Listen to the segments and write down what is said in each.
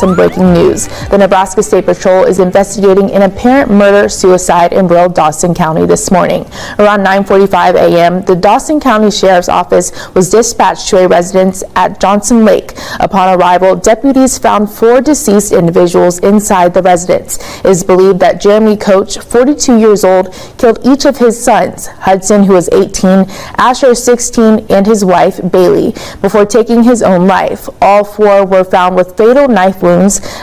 some breaking news. The Nebraska State Patrol is investigating an apparent murder-suicide in rural Dawson County this morning. Around 9:45 a.m., the Dawson County Sheriff's Office was dispatched to a residence at Johnson Lake. Upon arrival, deputies found 4 deceased individuals inside the residence. It is believed that Jeremy Koch, 42 years old, killed each of his sons, Hudson, who was 18, Asher, 16, and his wife, Bailey, before taking his own life. All 4 were found with fatal knife wounds.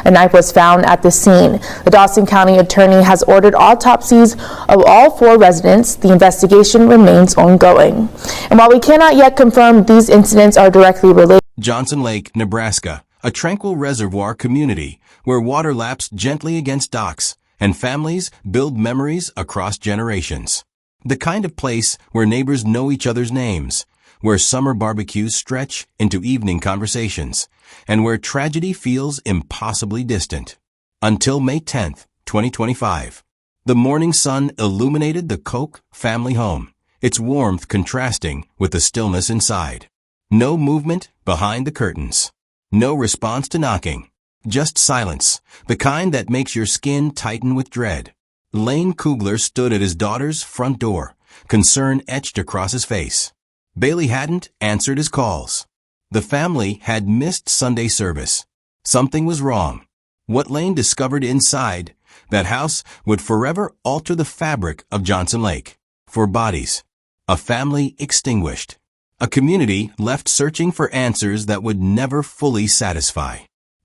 A knife was found at the scene. The Dawson County attorney has ordered autopsies of all 4 residents. The investigation remains ongoing. And while we cannot yet confirm these incidents are directly related, Johnson Lake, Nebraska, a tranquil reservoir community where water laps gently against docks and families build memories across generations. The kind of place where neighbors know each other's names, where summer barbecues stretch into evening conversations, and where tragedy feels impossibly distant. Until May 10th, 2025. The morning sun illuminated the Koch family home, its warmth contrasting with the stillness inside. No movement behind the curtains. No response to knocking. Just silence, the kind that makes your skin tighten with dread. Lane Kugler stood at his daughter's front door, concern etched across his face. Bailey hadn't answered his calls. The family had missed Sunday service. Something was wrong. What Lane discovered inside that house would forever alter the fabric of Johnson Lake. 4 bodies. A family extinguished. A community left searching for answers that would never fully satisfy.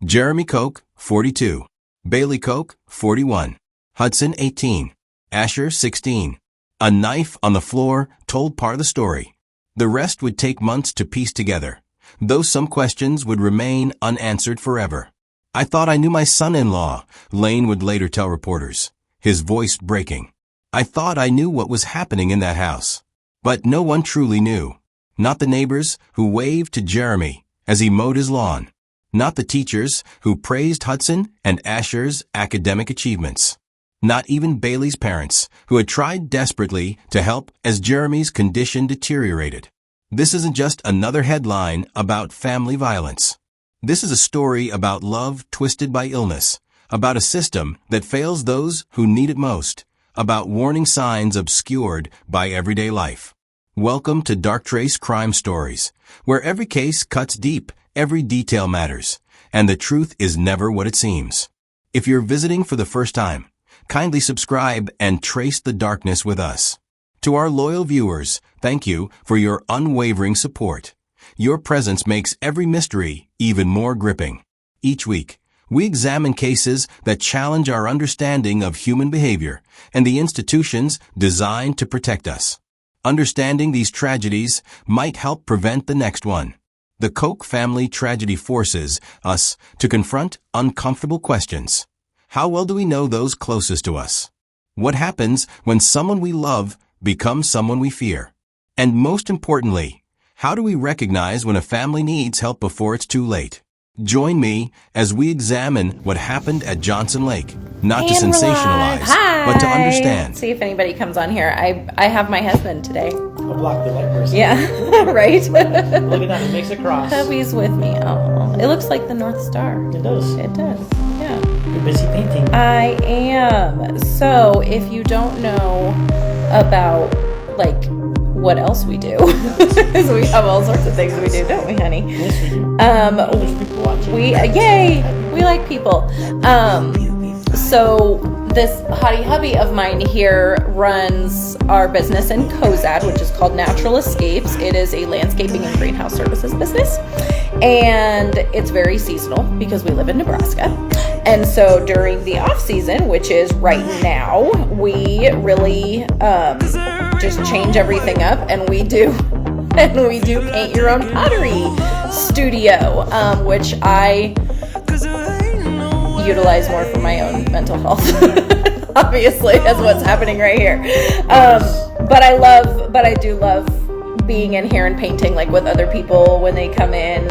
Jeremy Koch, 42. Bailey Koch, 41. Hudson, 18. Asher, 16. A knife on the floor told part of the story. The rest would take months to piece together, though some questions would remain unanswered forever. I thought I knew my son-in-law, Lane would later tell reporters, his voice breaking. I thought I knew what was happening in that house. But no one truly knew. Not the neighbors who waved to Jeremy as he mowed his lawn. Not the teachers who praised Hudson and Asher's academic achievements. Not even Bailey's parents, who had tried desperately to help as Jeremy's condition deteriorated. This isn't just another headline about family violence. This is a story about love twisted by illness, about a system that fails those who need it most, about warning signs obscured by everyday life. Welcome to Dark Trace Crime Stories, where every case cuts deep, every detail matters, and the truth is never what it seems. If you're visiting for the first time, kindly subscribe and trace the darkness with us. To our loyal viewers, thank you for your unwavering support. Your presence makes every mystery even more gripping. Each week, we examine cases that challenge our understanding of human behavior and the institutions designed to protect us. Understanding these tragedies might help prevent the next one. The Koch family tragedy forces us to confront uncomfortable questions. How well do we know those closest to us? What happens when someone we love becomes someone we fear? And most importantly, how do we recognize when a family needs help before it's too late? Join me as we examine what happened at Johnson Lake, not to sensationalize, but to understand. Let's see if anybody comes on here. I have my husband today. I'll block the light person. Yeah, right? Look at that, it makes a cross. Hubby's with me. Oh, it looks like the North Star. It does. It does, yeah. You're busy painting. I am. So, if you don't know about, like, what else we do, because we have all sorts of things we do, don't we, honey? Yes, we do. There's people watching. We like people. So this hottie hubby of mine here runs our business in Cozad, which is called Natural Escapes. It is a landscaping and greenhouse services business, and it's very seasonal because we live in Nebraska. And so during the off season, which is right now, we really just change everything up, and we do paint your own pottery studio, which I utilize more for my own mental health. Obviously, that's what's happening right here. But I do love being in here and painting, like, with other people when they come in.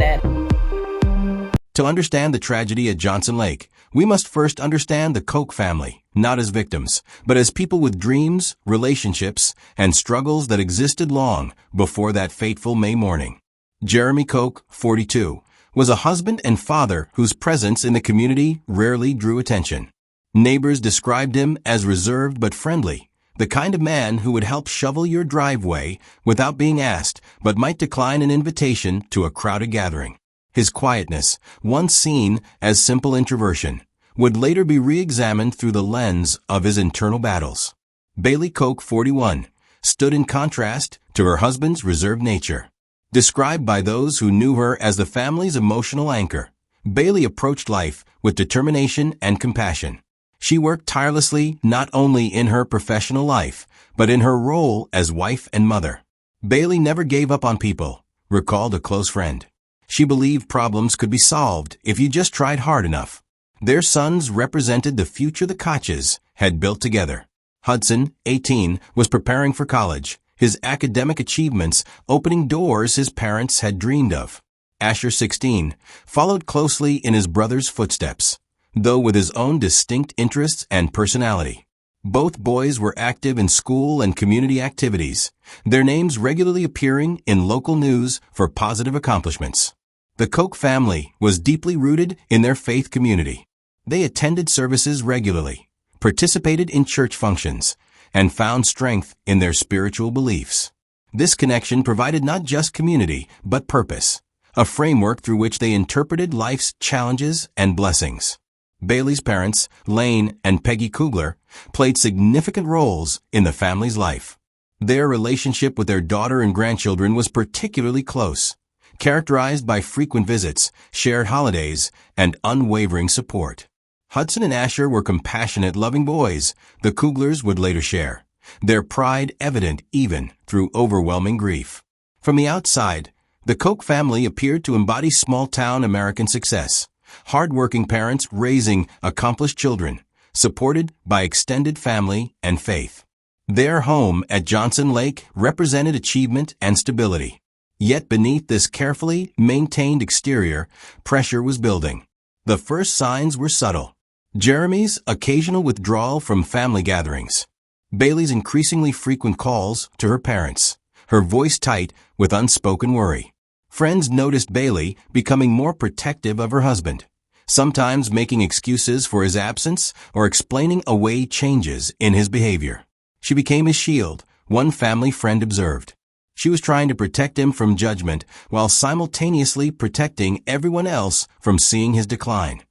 To understand the tragedy at Johnson Lake, we must first understand the Koch family, not as victims, but as people with dreams, relationships, and struggles that existed long before that fateful May morning. Jeremy Koch, 42, was a husband and father whose presence in the community rarely drew attention. Neighbors described him as reserved but friendly, the kind of man who would help shovel your driveway without being asked, but might decline an invitation to a crowded gathering. His quietness, once seen as simple introversion, would later be re-examined through the lens of his internal battles. Bailey Koch, 41, stood in contrast to her husband's reserved nature. Described by those who knew her as the family's emotional anchor, Bailey approached life with determination and compassion. She worked tirelessly not only in her professional life, but in her role as wife and mother. Bailey never gave up on people, recalled a close friend. She believed problems could be solved if you just tried hard enough. Their sons represented the future the Koches had built together. Hudson, 18, was preparing for college, his academic achievements opening doors his parents had dreamed of. Asher, 16, followed closely in his brother's footsteps, though with his own distinct interests and personality. Both boys were active in school and community activities, their names regularly appearing in local news for positive accomplishments. The Koch family was deeply rooted in their faith community. They attended services regularly, participated in church functions, and found strength in their spiritual beliefs. This connection provided not just community, but purpose, a framework through which they interpreted life's challenges and blessings. Bailey's parents, Lane and Peggy Kugler, played significant roles in the family's life. Their relationship with their daughter and grandchildren was particularly close, characterized by frequent visits, shared holidays, and unwavering support. Hudson and Asher were compassionate, loving boys, the Kuglers would later share, their pride evident even through overwhelming grief. From the outside, the Koch family appeared to embody small-town American success, hard-working parents raising accomplished children, supported by extended family and faith. Their home at Johnson Lake represented achievement and stability. Yet beneath this carefully maintained exterior, pressure was building. The first signs were subtle. Jeremy's occasional withdrawal from family gatherings, Bailey's increasingly frequent calls to her parents, her voice tight with unspoken worry. Friends noticed Bailey becoming more protective of her husband, sometimes making excuses for his absence or explaining away changes in his behavior. She became his shield, one family friend observed. She was trying to protect him from judgment while simultaneously protecting everyone else from seeing his decline.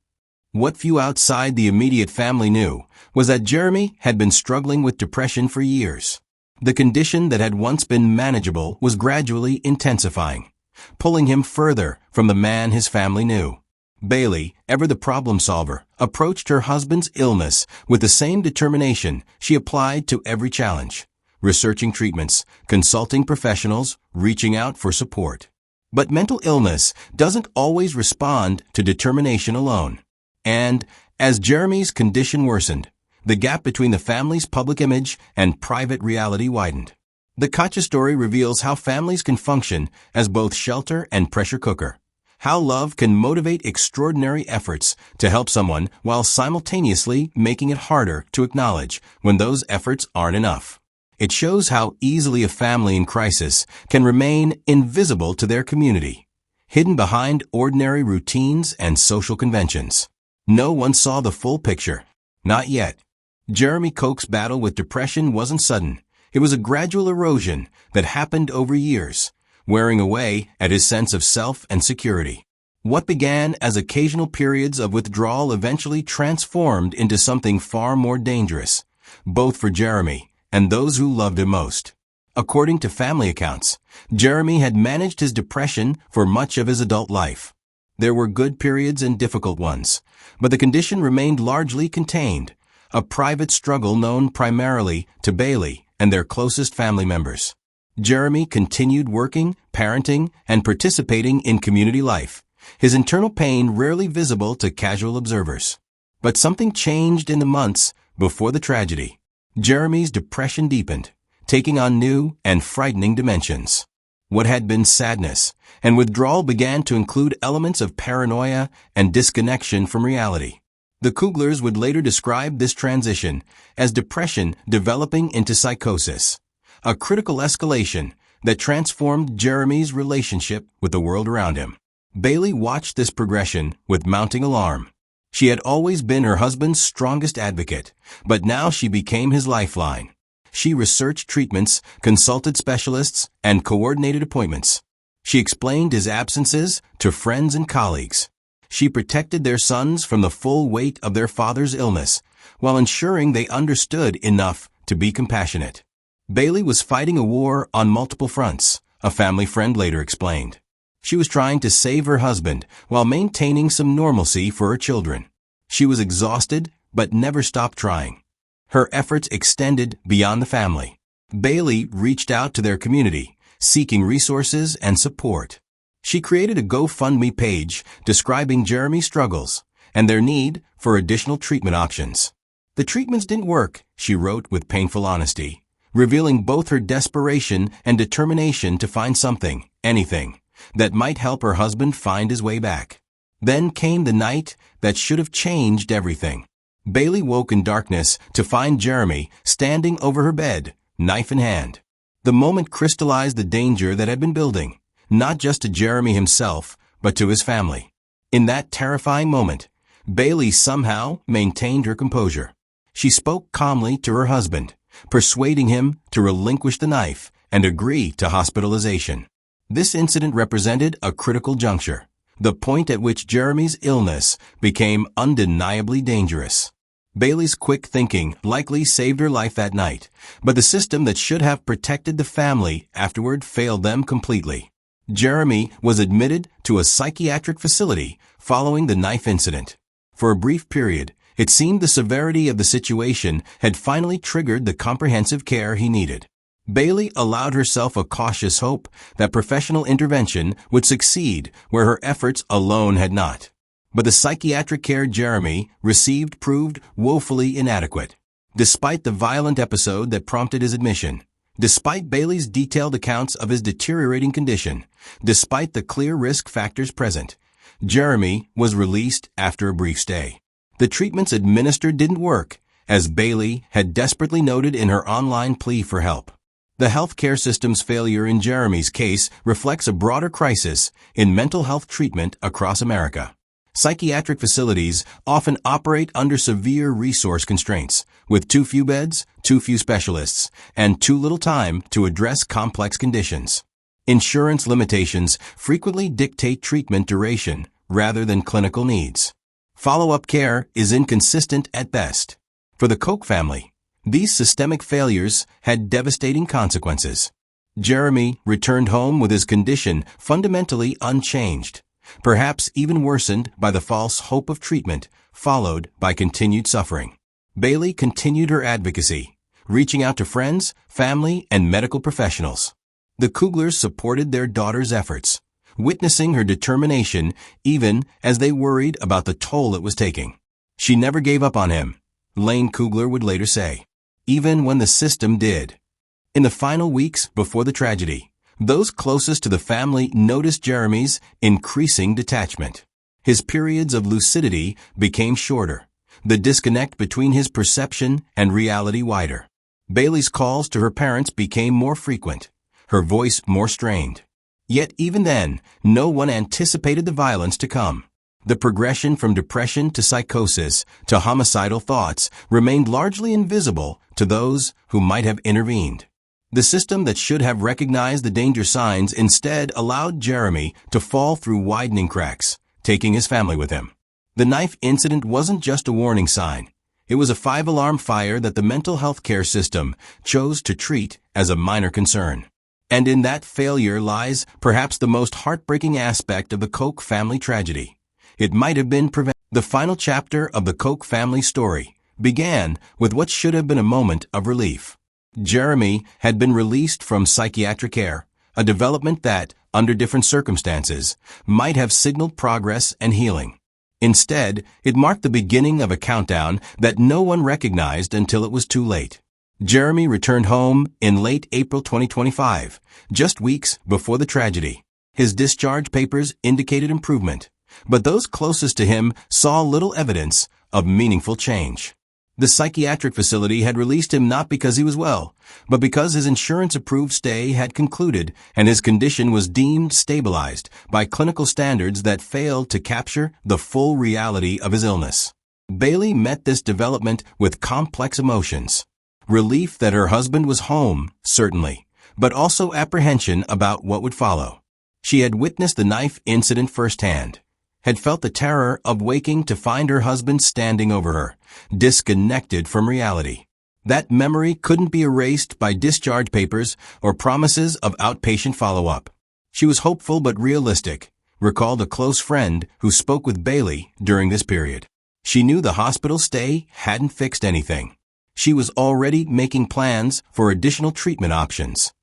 What few outside the immediate family knew was that Jeremy had been struggling with depression for years. The condition that had once been manageable was gradually intensifying, pulling him further from the man his family knew. Bailey, ever the problem solver, approached her husband's illness with the same determination she applied to every challenge, researching treatments, consulting professionals, reaching out for support. But mental illness doesn't always respond to determination alone. And, as Jeremy's condition worsened, the gap between the family's public image and private reality widened. The Koch story reveals how families can function as both shelter and pressure cooker, how love can motivate extraordinary efforts to help someone while simultaneously making it harder to acknowledge when those efforts aren't enough. It shows how easily a family in crisis can remain invisible to their community, hidden behind ordinary routines and social conventions. No one saw the full picture. Not yet. Jeremy Koch's battle with depression wasn't sudden. It was a gradual erosion that happened over years, wearing away at his sense of self and security. What began as occasional periods of withdrawal eventually transformed into something far more dangerous, both for Jeremy and those who loved him most. According to family accounts, Jeremy had managed his depression for much of his adult life. There were good periods and difficult ones, but the condition remained largely contained, a private struggle known primarily to Bailey and their closest family members. Jeremy continued working, parenting, and participating in community life, his internal pain rarely visible to casual observers. But something changed in the months before the tragedy. Jeremy's depression deepened, taking on new and frightening dimensions. What had been sadness and withdrawal began to include elements of paranoia and disconnection from reality. The Kuglers would later describe this transition as depression developing into psychosis, a critical escalation that transformed Jeremy's relationship with the world around him. Bailey watched this progression with mounting alarm. She had always been her husband's strongest advocate, but now she became his lifeline. She researched treatments, consulted specialists, and coordinated appointments. She explained his absences to friends and colleagues. She protected their sons from the full weight of their father's illness, while ensuring they understood enough to be compassionate. Bailey was fighting a war on multiple fronts, a family friend later explained. She was trying to save her husband while maintaining some normalcy for her children. She was exhausted, but never stopped trying. Her efforts extended beyond the family. Bailey reached out to their community, seeking resources and support. She created a GoFundMe page describing Jeremy's struggles and their need for additional treatment options. The treatments didn't work, she wrote with painful honesty, revealing both her desperation and determination to find something, anything, that might help her husband find his way back. Then came the night that should have changed everything. Bailey woke in darkness to find Jeremy standing over her bed, knife in hand. The moment crystallized the danger that had been building, not just to Jeremy himself, but to his family. In that terrifying moment, Bailey somehow maintained her composure. She spoke calmly to her husband, persuading him to relinquish the knife and agree to hospitalization. This incident represented a critical juncture, the point at which Jeremy's illness became undeniably dangerous. Bailey's quick thinking likely saved her life that night, but the system that should have protected the family afterward failed them completely. Jeremy was admitted to a psychiatric facility following the knife incident. For a brief period, it seemed the severity of the situation had finally triggered the comprehensive care he needed. Bailey allowed herself a cautious hope that professional intervention would succeed where her efforts alone had not. But the psychiatric care Jeremy received proved woefully inadequate. Despite the violent episode that prompted his admission, despite Bailey's detailed accounts of his deteriorating condition, despite the clear risk factors present, Jeremy was released after a brief stay. The treatments administered didn't work, as Bailey had desperately noted in her online plea for help. The healthcare system's failure in Jeremy's case reflects a broader crisis in mental health treatment across America. Psychiatric facilities often operate under severe resource constraints, with too few beds, too few specialists, and too little time to address complex conditions. Insurance limitations frequently dictate treatment duration rather than clinical needs. Follow-up care is inconsistent at best. For the Koch family, these systemic failures had devastating consequences. Jeremy returned home with his condition fundamentally unchanged, perhaps even worsened by the false hope of treatment, followed by continued suffering. Bailey continued her advocacy, reaching out to friends, family, and medical professionals. The Kuglers supported their daughter's efforts, witnessing her determination even as they worried about the toll it was taking. She never gave up on him, Lane Kugler would later say, even when the system did. In the final weeks before the tragedy, those closest to the family noticed Jeremy's increasing detachment. His periods of lucidity became shorter, the disconnect between his perception and reality wider. Bailey's calls to her parents became more frequent, her voice more strained. Yet even then, no one anticipated the violence to come. The progression from depression to psychosis to homicidal thoughts remained largely invisible to those who might have intervened. The system that should have recognized the danger signs instead allowed Jeremy to fall through widening cracks, taking his family with him. The knife incident wasn't just a warning sign. It was a 5-alarm fire that the mental health care system chose to treat as a minor concern. And in that failure lies perhaps the most heartbreaking aspect of the Koch family tragedy. It might have been prevented. The final chapter of the Koch family story began with what should have been a moment of relief. Jeremy had been released from psychiatric care, a development that, under different circumstances, might have signaled progress and healing. Instead, it marked the beginning of a countdown that no one recognized until it was too late. Jeremy returned home in late April 2025, just weeks before the tragedy. His discharge papers indicated improvement, but those closest to him saw little evidence of meaningful change. The psychiatric facility had released him not because he was well, but because his insurance-approved stay had concluded and his condition was deemed stabilized by clinical standards that failed to capture the full reality of his illness. Bailey met this development with complex emotions. Relief that her husband was home, certainly, but also apprehension about what would follow. She had witnessed the knife incident firsthand, had felt the terror of waking to find her husband standing over her, disconnected from reality. That memory couldn't be erased by discharge papers or promises of outpatient follow-up. She was hopeful but realistic, recalled a close friend who spoke with Bailey during this period. She knew the hospital stay hadn't fixed anything. She was already making plans for additional treatment options.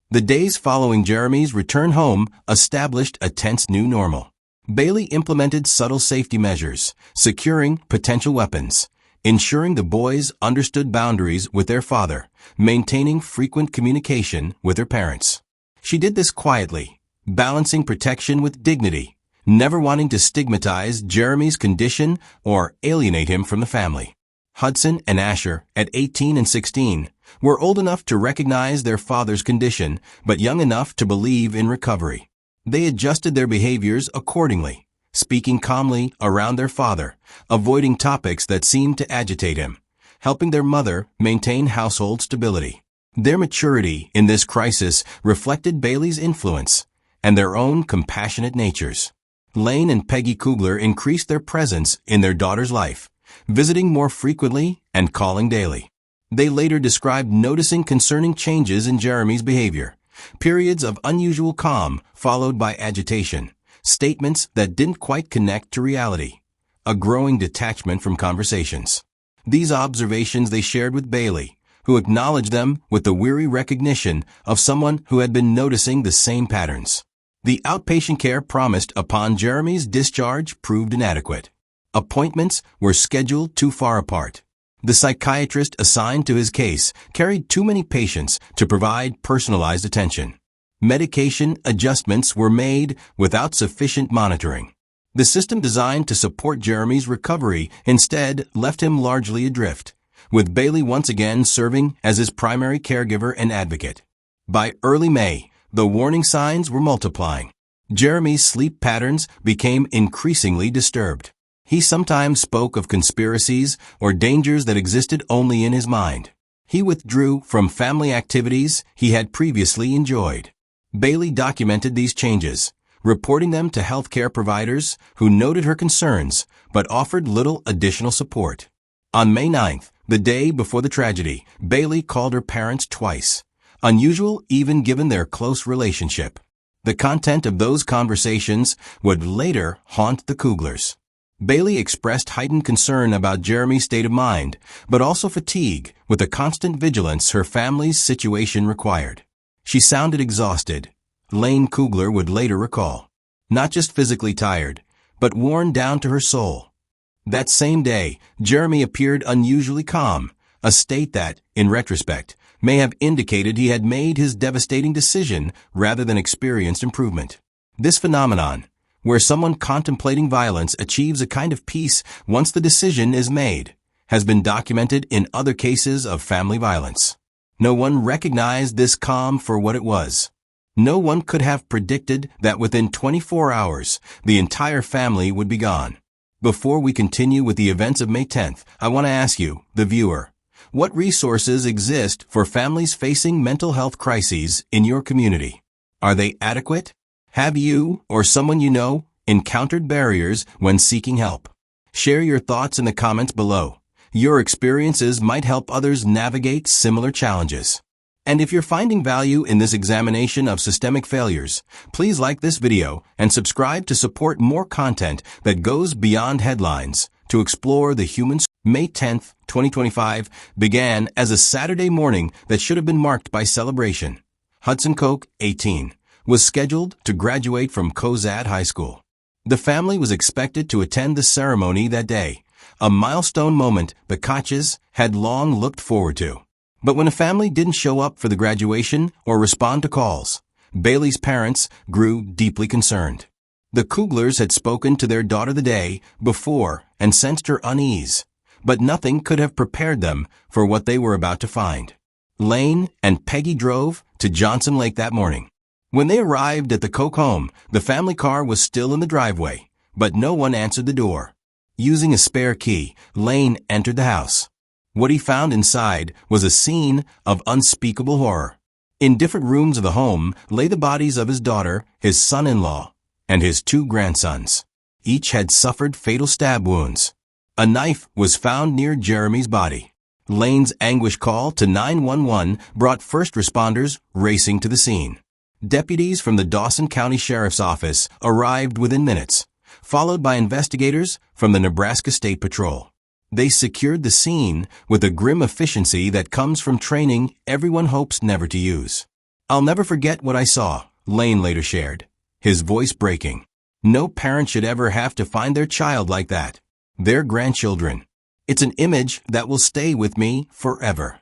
The days following Jeremy's return home established a tense new normal. Bailey implemented subtle safety measures, securing potential weapons, ensuring the boys understood boundaries with their father, maintaining frequent communication with their parents. She did this quietly, balancing protection with dignity, never wanting to stigmatize Jeremy's condition or alienate him from the family. Hudson and Asher, at 18 and 16, were old enough to recognize their father's condition, but young enough to believe in recovery. They adjusted their behaviors accordingly, speaking calmly around their father, avoiding topics that seemed to agitate him, helping their mother maintain household stability. Their maturity in this crisis reflected Bailey's influence and their own compassionate natures. Lane and Peggy Kugler increased their presence in their daughter's life, visiting more frequently and calling daily. They later described noticing concerning changes in Jeremy's behavior, periods of unusual calm followed by agitation, statements that didn't quite connect to reality, a growing detachment from conversations. These observations they shared with Bailey, who acknowledged them with the weary recognition of someone who had been noticing the same patterns. The outpatient care promised upon Jeremy's discharge proved inadequate. Appointments were scheduled too far apart. The psychiatrist assigned to his case carried too many patients to provide personalized attention. Medication adjustments were made without sufficient monitoring. The system designed to support Jeremy's recovery instead left him largely adrift, with Bailey once again serving as his primary caregiver and advocate. By early May, the warning signs were multiplying. Jeremy's sleep patterns became increasingly disturbed. He sometimes spoke of conspiracies or dangers that existed only in his mind. He withdrew from family activities he had previously enjoyed. Bailey documented these changes, reporting them to healthcare providers who noted her concerns but offered little additional support. On May 9th, the day before the tragedy, Bailey called her parents twice, unusual even given their close relationship. The content of those conversations would later haunt the Kuglers. Bailey expressed heightened concern about Jeremy's state of mind, but also fatigue with the constant vigilance her family's situation required. She sounded exhausted, Lane Kugler would later recall. Not just physically tired, but worn down to her soul. That same day, Jeremy appeared unusually calm, a state that, in retrospect, may have indicated he had made his devastating decision rather than experienced improvement. This phenomenon, where someone contemplating violence achieves a kind of peace once the decision is made, has been documented in other cases of family violence. No one recognized this calm for what it was. No one could have predicted that within 24 hours, the entire family would be gone. Before we continue with the events of May 10th, I want to ask you, the viewer, what resources exist for families facing mental health crises in your community? Are they adequate? Have you, or someone you know, encountered barriers when seeking help? Share your thoughts in the comments below. Your experiences might help others navigate similar challenges. And if you're finding value in this examination of systemic failures, please like this video and subscribe to support more content that goes beyond headlines to explore the human. May 10th, 2025 began as a Saturday morning that should have been marked by celebration. Hudson Koch, 18, was scheduled to graduate from Koch High School. The family was expected to attend the ceremony that day, a milestone moment the Koches had long looked forward to. But when a family didn't show up for the graduation or respond to calls, Bailey's parents grew deeply concerned. The Kuglers had spoken to their daughter the day before and sensed her unease, but nothing could have prepared them for what they were about to find. Lane and Peggy drove to Johnson Lake that morning. When they arrived at the Koch home, the family car was still in the driveway, but no one answered the door. Using a spare key, Lane entered the house. What he found inside was a scene of unspeakable horror. In different rooms of the home lay the bodies of his daughter, his son-in-law, and his 2 grandsons. Each had suffered fatal stab wounds. A knife was found near Jeremy's body. Lane's anguish call to 911 brought first responders racing to the scene. Deputies from the Dawson County Sheriff's Office arrived within minutes, followed by investigators from the Nebraska State Patrol. They secured the scene with a grim efficiency that comes from training everyone hopes never to use. "I'll never forget what I saw," Lane later shared, his voice breaking. "No parent should ever have to find their child like that, their grandchildren. It's an image that will stay with me forever."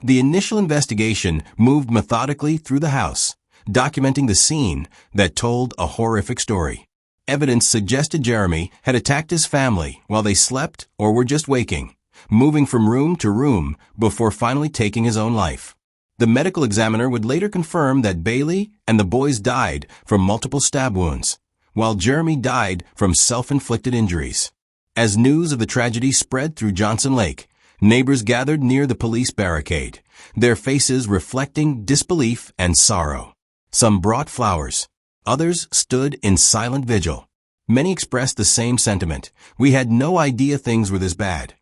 The initial investigation moved methodically through the house, documenting the scene that told a horrific story. Evidence suggested Jeremy had attacked his family while they slept or were just waking, moving from room to room before finally taking his own life. The medical examiner would later confirm that Bailey and the boys died from multiple stab wounds, while Jeremy died from self-inflicted injuries. As news of the tragedy spread through Johnson Lake, neighbors gathered near the police barricade, their faces reflecting disbelief and sorrow. Some brought flowers. Others stood in silent vigil. Many expressed the same sentiment: "We had no idea things were this bad."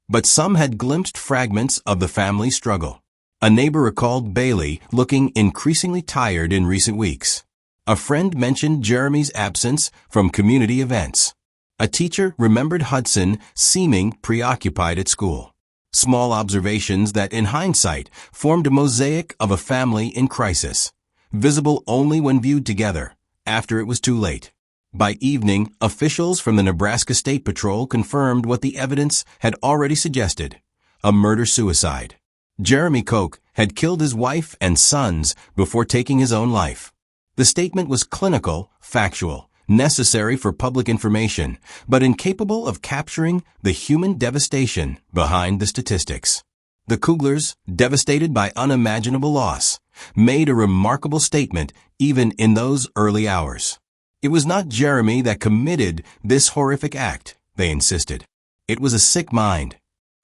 But some had glimpsed fragments of the family's struggle. A neighbor recalled Bailey looking increasingly tired in recent weeks. A friend mentioned Jeremy's absence from community events. A teacher remembered Hudson seeming preoccupied at school. Small observations that, in hindsight, formed a mosaic of a family in crisis, visible only when viewed together, after it was too late. By evening, officials from the Nebraska State Patrol confirmed what the evidence had already suggested: a murder-suicide. Jeremy Koch had killed his wife and sons before taking his own life. The statement was clinical, factual, necessary for public information, but incapable of capturing the human devastation behind the statistics. The Kuglers, devastated by unimaginable loss, made a remarkable statement even in those early hours. It was not Jeremy that committed this horrific act, they insisted. It was a sick mind.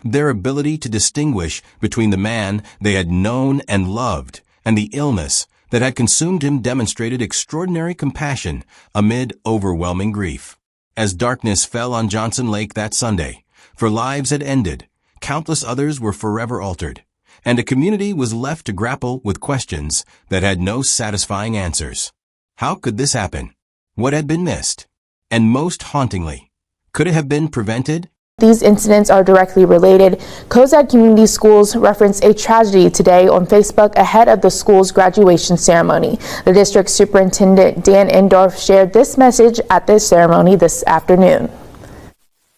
Their ability to distinguish between the man they had known and loved and the illness that had consumed him demonstrated extraordinary compassion amid overwhelming grief. As darkness fell on Johnson Lake that Sunday, for lives had ended, countless others were forever altered, and a community was left to grapple with questions that had no satisfying answers. How could this happen? What had been missed? And most hauntingly, could it have been prevented? These incidents are directly related. Koch Community Schools referenced a tragedy today on Facebook ahead of the school's graduation ceremony. The district superintendent, Dan Endorf, shared this message at the ceremony this afternoon.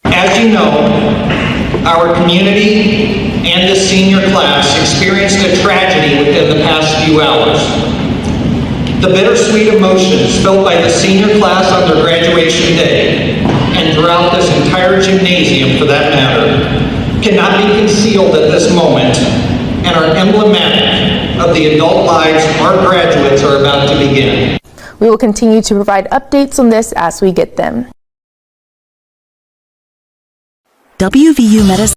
As you know, our community and the senior class experienced a tragedy within the past few hours. The bittersweet emotions felt by the senior class on their graduation day, and throughout this entire gymnasium for that matter, cannot be concealed at this moment and are emblematic of the adult lives our graduates are about to begin. We will continue to provide updates on this as we get them. WVU Medicine.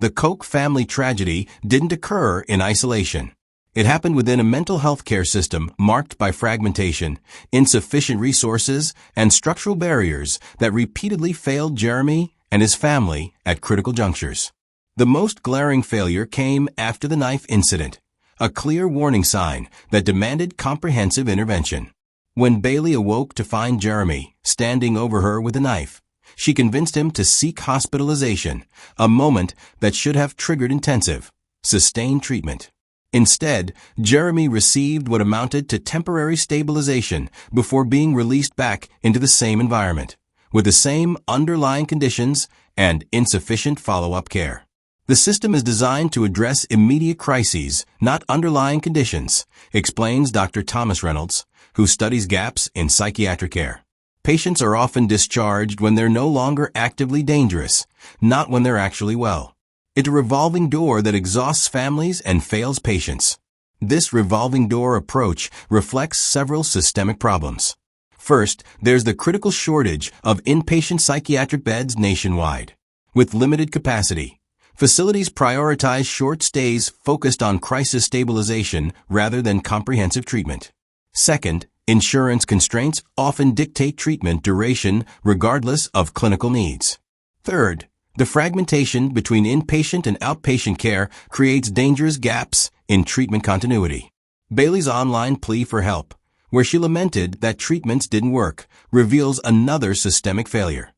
The Koch family tragedy didn't occur in isolation. It happened within a mental health care system marked by fragmentation, insufficient resources, and structural barriers that repeatedly failed Jeremy and his family at critical junctures. The most glaring failure came after the knife incident, a clear warning sign that demanded comprehensive intervention. When Bailey awoke to find Jeremy standing over her with a knife, she convinced him to seek hospitalization, a moment that should have triggered intensive, sustained treatment. Instead, Jeremy received what amounted to temporary stabilization before being released back into the same environment, with the same underlying conditions and insufficient follow-up care. The system is designed to address immediate crises, not underlying conditions, explains Dr. Thomas Reynolds, who studies gaps in psychiatric care. Patients are often discharged when they're no longer actively dangerous, not when they're actually well. It's a revolving door that exhausts families and fails patients. This revolving door approach reflects several systemic problems. First, there's the critical shortage of inpatient psychiatric beds nationwide. With limited capacity, facilities prioritize short stays focused on crisis stabilization rather than comprehensive treatment. Second, insurance constraints often dictate treatment duration regardless of clinical needs. Third, the fragmentation between inpatient and outpatient care creates dangerous gaps in treatment continuity. Bailey's online plea for help, where she lamented that treatments didn't work, reveals another systemic failure: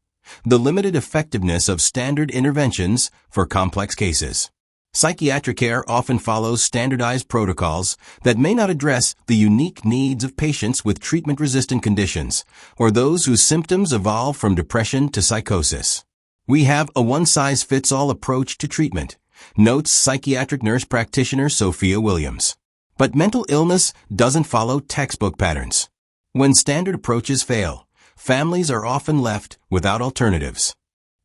the limited effectiveness of standard interventions for complex cases. Psychiatric care often follows standardized protocols that may not address the unique needs of patients with treatment-resistant conditions or those whose symptoms evolve from depression to psychosis. We have a one-size-fits-all approach to treatment, notes psychiatric nurse practitioner Sophia Williams. But mental illness doesn't follow textbook patterns. When standard approaches fail, families are often left without alternatives.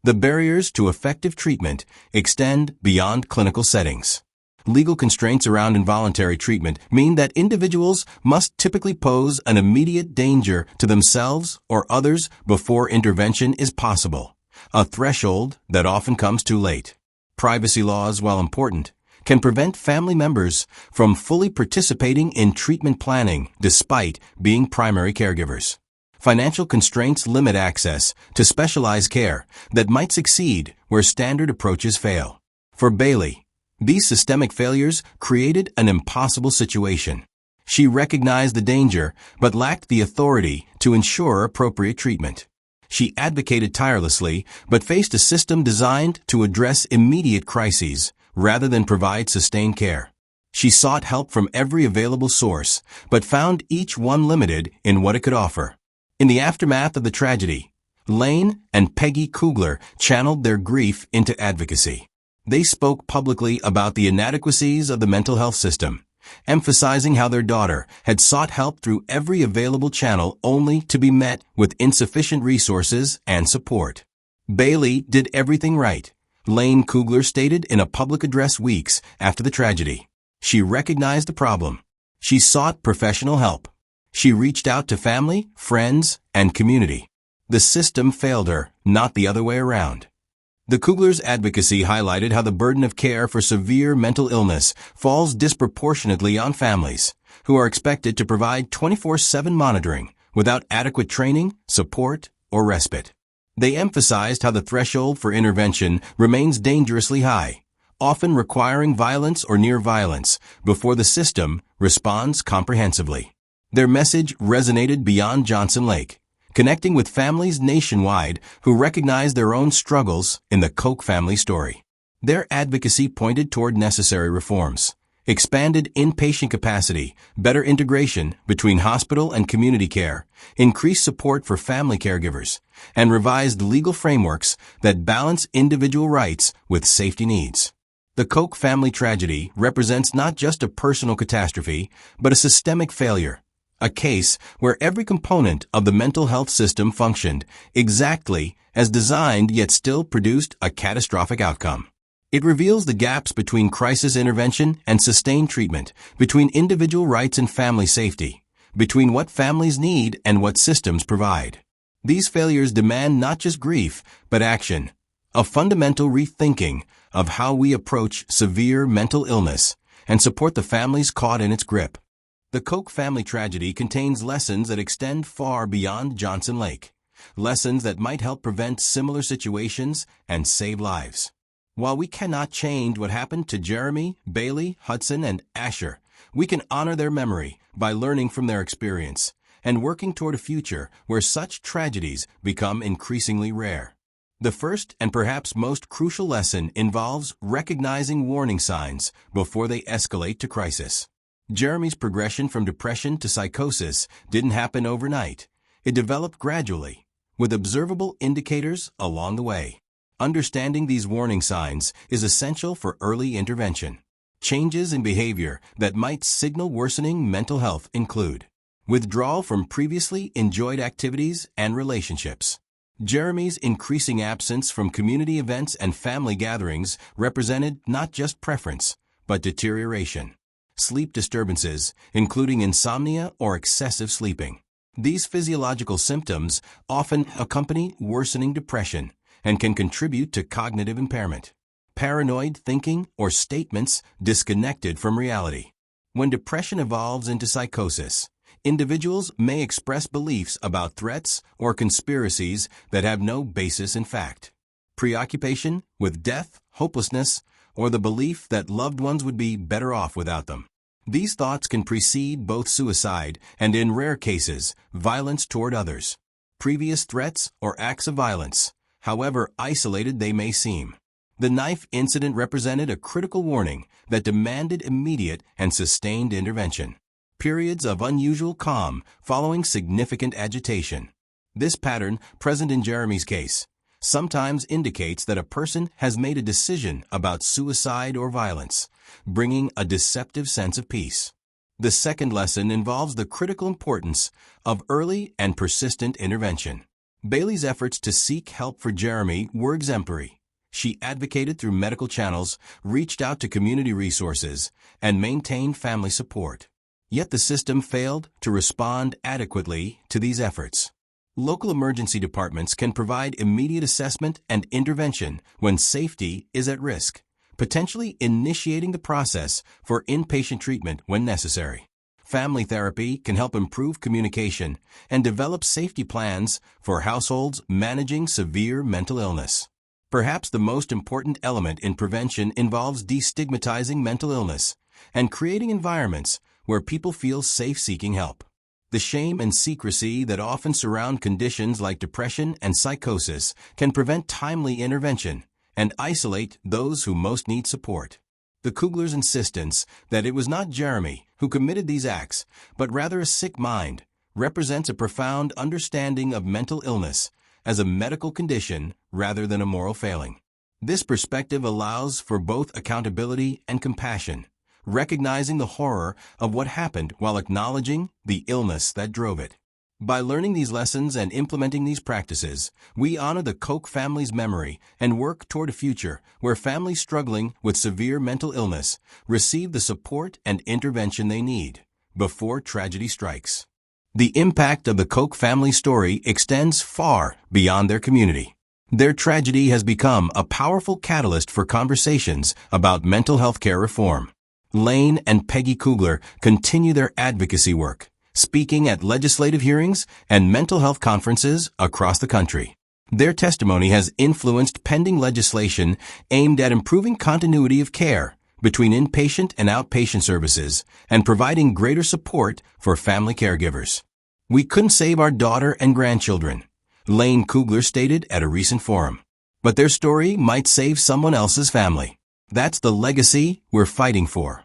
The barriers to effective treatment extend beyond clinical settings. Legal constraints around involuntary treatment mean that individuals must typically pose an immediate danger to themselves or others before intervention is possible, a threshold that often comes too late. Privacy laws, while important, can prevent family members from fully participating in treatment planning despite being primary caregivers. Financial constraints limit access to specialized care that might succeed where standard approaches fail. For Bailey, these systemic failures created an impossible situation. She recognized the danger but lacked the authority to ensure appropriate treatment. She advocated tirelessly but faced a system designed to address immediate crises rather than provide sustained care. She sought help from every available source, but found each one limited in what it could offer. In the aftermath of the tragedy, Lane and Peggy Kugler channeled their grief into advocacy. They spoke publicly about the inadequacies of the mental health system, emphasizing how their daughter had sought help through every available channel only to be met with insufficient resources and support. Bailey did everything right, Lane Kugler stated in a public address weeks after the tragedy. She recognized the problem. She sought professional help. She reached out to family, friends, and community. The system failed her, not the other way around. The Kugler's advocacy highlighted how the burden of care for severe mental illness falls disproportionately on families, who are expected to provide 24/7 monitoring without adequate training, support, or respite. They emphasized how the threshold for intervention remains dangerously high, often requiring violence or near violence before the system responds comprehensively. Their message resonated beyond Johnson Lake, connecting with families nationwide who recognize their own struggles in the Koch family story. Their advocacy pointed toward necessary reforms: expanded inpatient capacity, better integration between hospital and community care, increased support for family caregivers, and revised legal frameworks that balance individual rights with safety needs. The Koch family tragedy represents not just a personal catastrophe, but a systemic failure, a case where every component of the mental health system functioned exactly as designed yet still produced a catastrophic outcome. It reveals the gaps between crisis intervention and sustained treatment, between individual rights and family safety, between what families need and what systems provide. These failures demand not just grief, but action, a fundamental rethinking of how we approach severe mental illness and support the families caught in its grip. The Koch family tragedy contains lessons that extend far beyond Johnson Lake, lessons that might help prevent similar situations and save lives. While we cannot change what happened to Jeremy, Bailey, Hudson, and Asher, we can honor their memory by learning from their experience and working toward a future where such tragedies become increasingly rare. The first and perhaps most crucial lesson involves recognizing warning signs before they escalate to crisis. Jeremy's progression from depression to psychosis didn't happen overnight. It developed gradually, with observable indicators along the way. Understanding these warning signs is essential for early intervention. Changes in behavior that might signal worsening mental health include withdrawal from previously enjoyed activities and relationships. Jeremy's increasing absence from community events and family gatherings represented not just preference, but deterioration. Sleep disturbances, including insomnia or excessive sleeping. These physiological symptoms often accompany worsening depression and can contribute to cognitive impairment, paranoid thinking, or statements disconnected from reality. When depression evolves into psychosis, individuals may express beliefs about threats or conspiracies that have no basis in fact. Preoccupation with death, hopelessness, or the belief that loved ones would be better off without them. These thoughts can precede both suicide and, in rare cases, violence toward others. Previous threats or acts of violence, however isolated they may seem. The knife incident represented a critical warning that demanded immediate and sustained intervention. Periods of unusual calm following significant agitation. This pattern, present in Jeremy's case, sometimes indicates that a person has made a decision about suicide or violence, bringing a deceptive sense of peace. The second lesson involves the critical importance of early and persistent intervention. Bailey's efforts to seek help for Jeremy were exemplary. She advocated through medical channels, reached out to community resources, and maintained family support. Yet the system failed to respond adequately to these efforts. Local emergency departments can provide immediate assessment and intervention when safety is at risk, potentially initiating the process for inpatient treatment when necessary. Family therapy can help improve communication and develop safety plans for households managing severe mental illness. Perhaps the most important element in prevention involves destigmatizing mental illness and creating environments where people feel safe seeking help. The shame and secrecy that often surround conditions like depression and psychosis can prevent timely intervention and isolate those who most need support. The Kuglers' insistence that it was not Jeremy who committed these acts, but rather a sick mind, represents a profound understanding of mental illness as a medical condition rather than a moral failing. This perspective allows for both accountability and compassion, recognizing the horror of what happened while acknowledging the illness that drove it. By learning these lessons and implementing these practices, we honor the Koch family's memory and work toward a future where families struggling with severe mental illness receive the support and intervention they need before tragedy strikes. The impact of the Koch family story extends far beyond their community. Their tragedy has become a powerful catalyst for conversations about mental health care reform. Lane and Peggy Kugler continue their advocacy work, speaking at legislative hearings and mental health conferences across the country. Their testimony has influenced pending legislation aimed at improving continuity of care between inpatient and outpatient services and providing greater support for family caregivers. "We couldn't save our daughter and grandchildren," Lane Kugler stated at a recent forum, "but their story might save someone else's family. That's the legacy we're fighting for."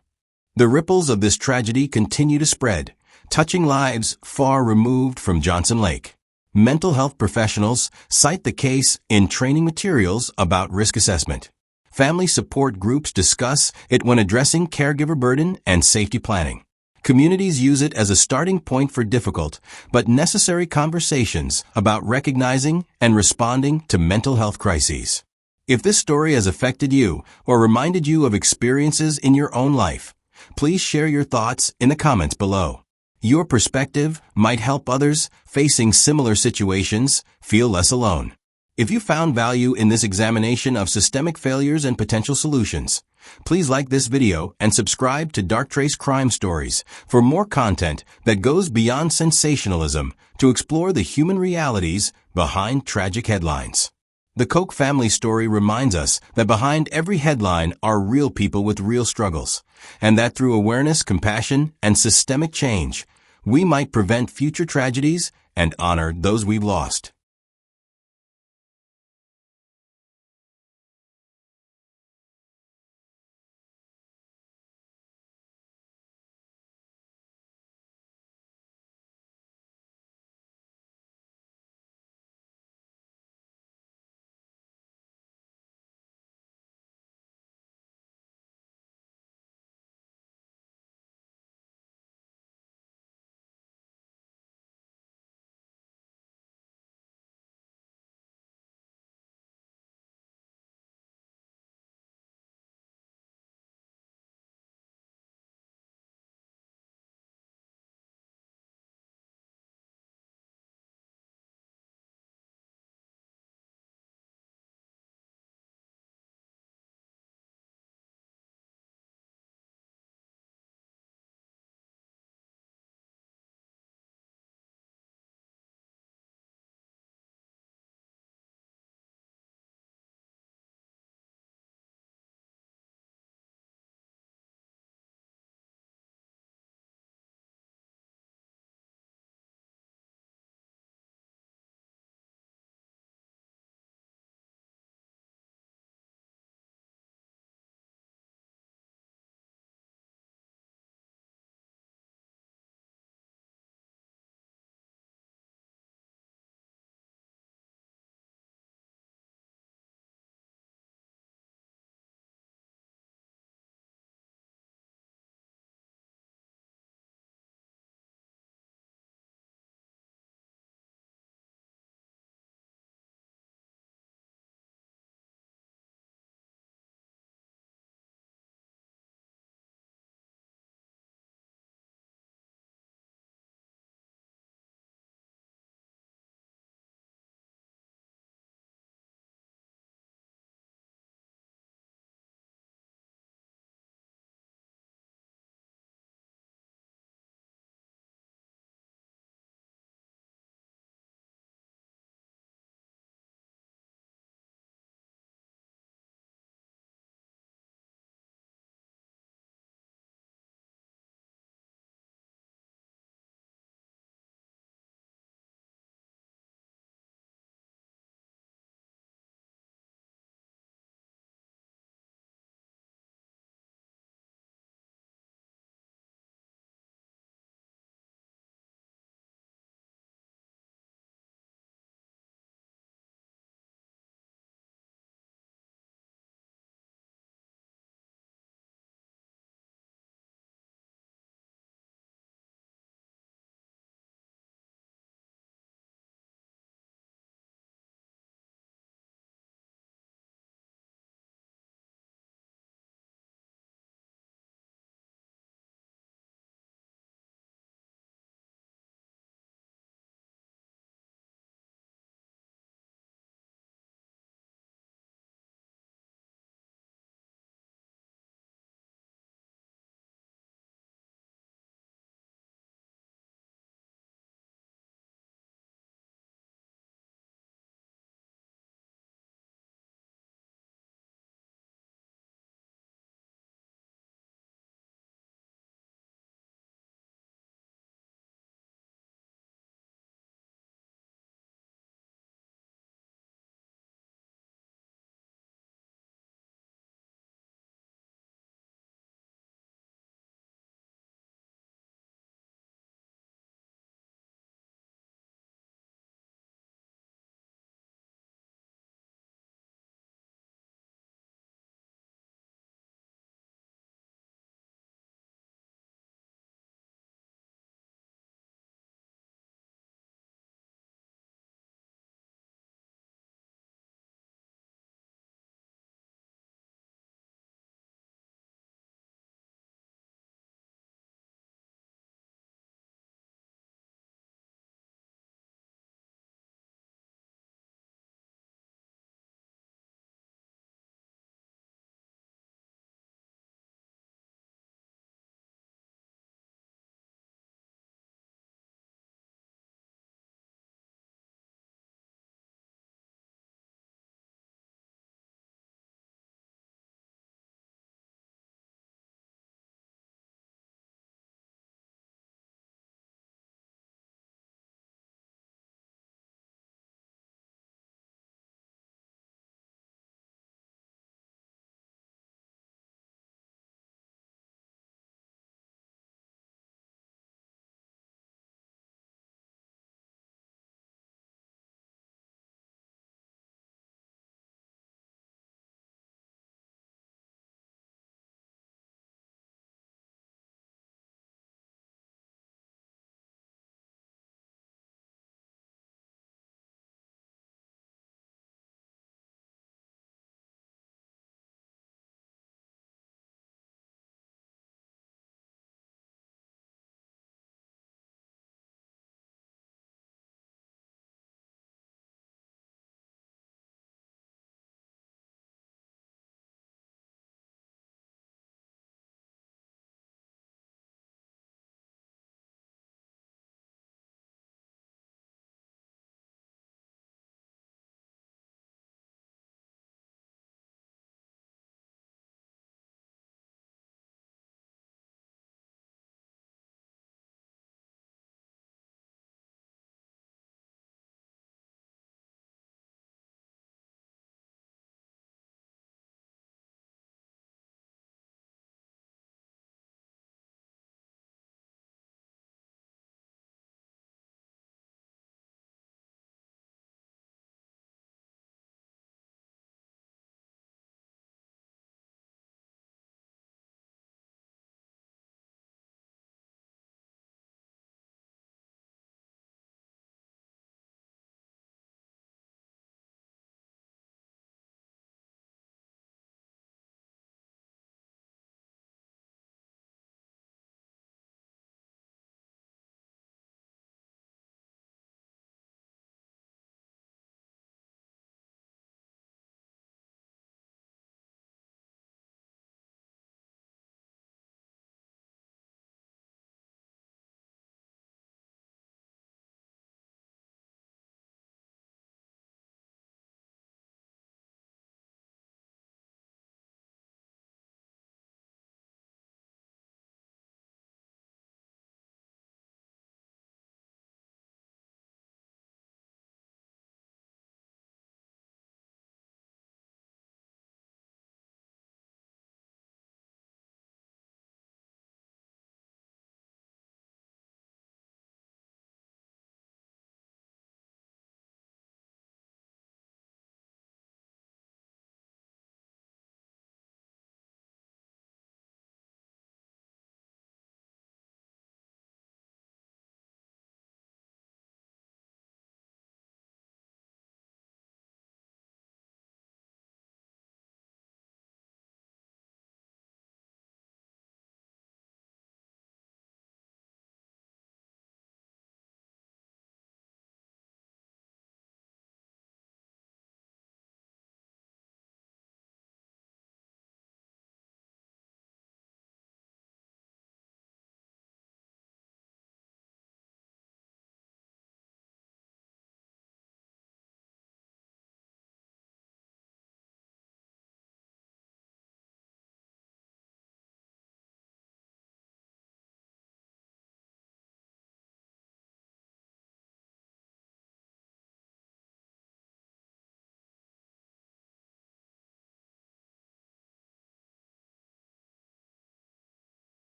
The ripples of this tragedy continue to spread, touching lives far removed from Johnson Lake. Mental health professionals cite the case in training materials about risk assessment. Family support groups discuss it when addressing caregiver burden and safety planning. Communities use it as a starting point for difficult but necessary conversations about recognizing and responding to mental health crises. If this story has affected you or reminded you of experiences in your own life, please share your thoughts in the comments below. Your perspective might help others facing similar situations feel less alone. If you found value in this examination of systemic failures and potential solutions, please like this video and subscribe to Dark Trace Crime Stories for more content that goes beyond sensationalism to explore the human realities behind tragic headlines. The Koch family story reminds us that behind every headline are real people with real struggles, and that through awareness, compassion, and systemic change, we might prevent future tragedies and honor those we've lost.